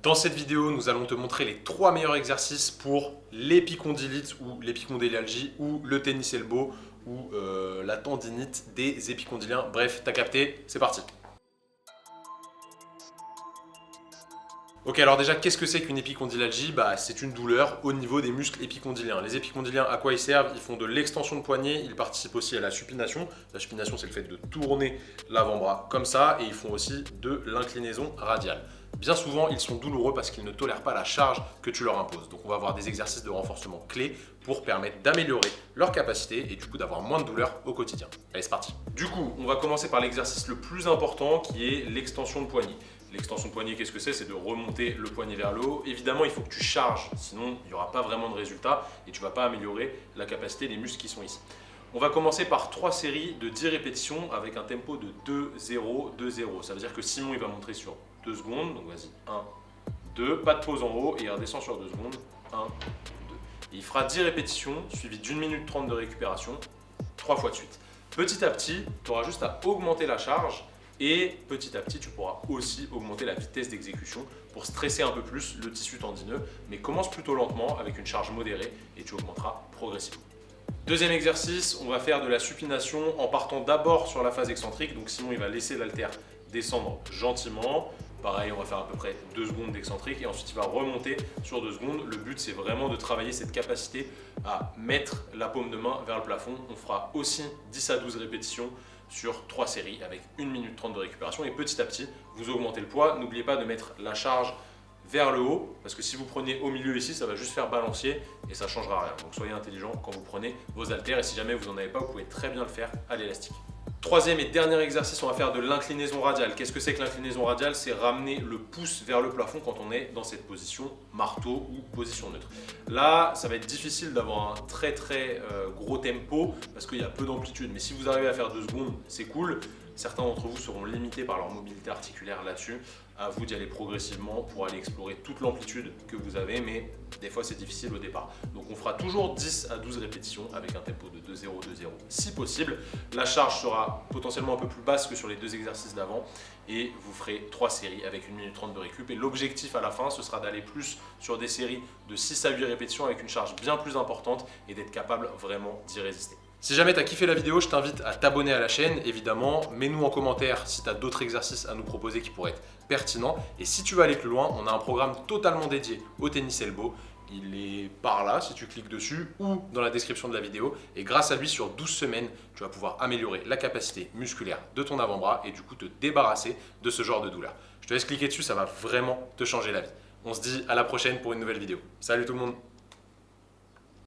Dans cette vidéo, nous allons te montrer les 3 meilleurs exercices pour l'épicondylite ou l'épicondylalgie ou le tennis elbow ou la tendinite des épicondyliens. Bref, t'as capté, c'est parti. Ok, alors déjà, qu'est-ce que c'est qu'une épicondylalgie? C'est une douleur au niveau des muscles épicondyliens. Les épicondyliens, à quoi ils servent? Ils font de l'extension de poignet, ils participent aussi à la supination. La supination, c'est le fait de tourner l'avant-bras comme ça, et ils font aussi de l'inclinaison radiale. Bien souvent, ils sont douloureux parce qu'ils ne tolèrent pas la charge que tu leur imposes. Donc on va avoir des exercices de renforcement clés pour permettre d'améliorer leur capacité et du coup d'avoir moins de douleur au quotidien. Allez, c'est parti. Du coup, on va commencer par l'exercice le plus important qui est l'extension de poignet. L'extension de poignet, qu'est-ce que c'est? C'est de remonter le poignet vers le haut. Évidemment, il faut que tu charges, sinon il n'y aura pas vraiment de résultat et tu ne vas pas améliorer la capacité des muscles qui sont ici. On va commencer par 3 séries de 10 répétitions avec un tempo de 2-0, 2-0. Ça veut dire que Simon il va montrer sur 2 secondes, donc vas-y, 1, 2, pas de pause en haut et il redescend sur 2 secondes, 1, 2. Et il fera 10 répétitions suivies d'1 minute 30 de récupération, 3 fois de suite. Petit à petit, tu auras juste à augmenter la charge. Et petit à petit, tu pourras aussi augmenter la vitesse d'exécution pour stresser un peu plus le tissu tendineux. Mais commence plutôt lentement avec une charge modérée et tu augmenteras progressivement. Deuxième exercice, on va faire de la supination en partant d'abord sur la phase excentrique. Donc Simon, il va laisser l'haltère descendre gentiment. Pareil, on va faire à peu près 2 secondes d'excentrique et ensuite il va remonter sur 2 secondes. Le but, c'est vraiment de travailler cette capacité à mettre la paume de main vers le plafond. On fera aussi 10 à 12 répétitions sur 3 séries avec 1 minute 30 de récupération et petit à petit, vous augmentez le poids. N'oubliez pas de mettre la charge vers le haut parce que si vous prenez au milieu ici, ça va juste faire balancier et ça ne changera rien. Donc soyez intelligent quand vous prenez vos haltères et si jamais vous n'en avez pas, vous pouvez très bien le faire à l'élastique. Troisième et dernier exercice, on va faire de l'inclinaison radiale. Qu'est-ce que c'est que l'inclinaison radiale? C'est ramener le pouce vers le plafond quand on est dans cette position marteau ou position neutre. Là, ça va être difficile d'avoir un très gros tempo parce qu'il y a peu d'amplitude. Mais si vous arrivez à faire 2 secondes, c'est cool. Certains d'entre vous seront limités par leur mobilité articulaire là-dessus. À vous d'y aller progressivement pour aller explorer toute l'amplitude que vous avez, mais des fois c'est difficile au départ. Donc on fera toujours 10 à 12 répétitions avec un tempo de 2-0, 2-0 si possible. La charge sera potentiellement un peu plus basse que sur les 2 exercices d'avant et vous ferez 3 séries avec 1 minute 30 de récup. Et l'objectif à la fin, ce sera d'aller plus sur des séries de 6 à 8 répétitions avec une charge bien plus importante et d'être capable vraiment d'y résister. Si jamais tu as kiffé la vidéo, je t'invite à t'abonner à la chaîne, évidemment. Mets-nous en commentaire si tu as d'autres exercices à nous proposer qui pourraient être pertinents. Et si tu veux aller plus loin, on a un programme totalement dédié au tennis elbow. Il est par là, si tu cliques dessus, ou dans la description de la vidéo. Et grâce à lui, sur 12 semaines, tu vas pouvoir améliorer la capacité musculaire de ton avant-bras et du coup te débarrasser de ce genre de douleur. Je te laisse cliquer dessus, ça va vraiment te changer la vie. On se dit à la prochaine pour une nouvelle vidéo. Salut tout le monde!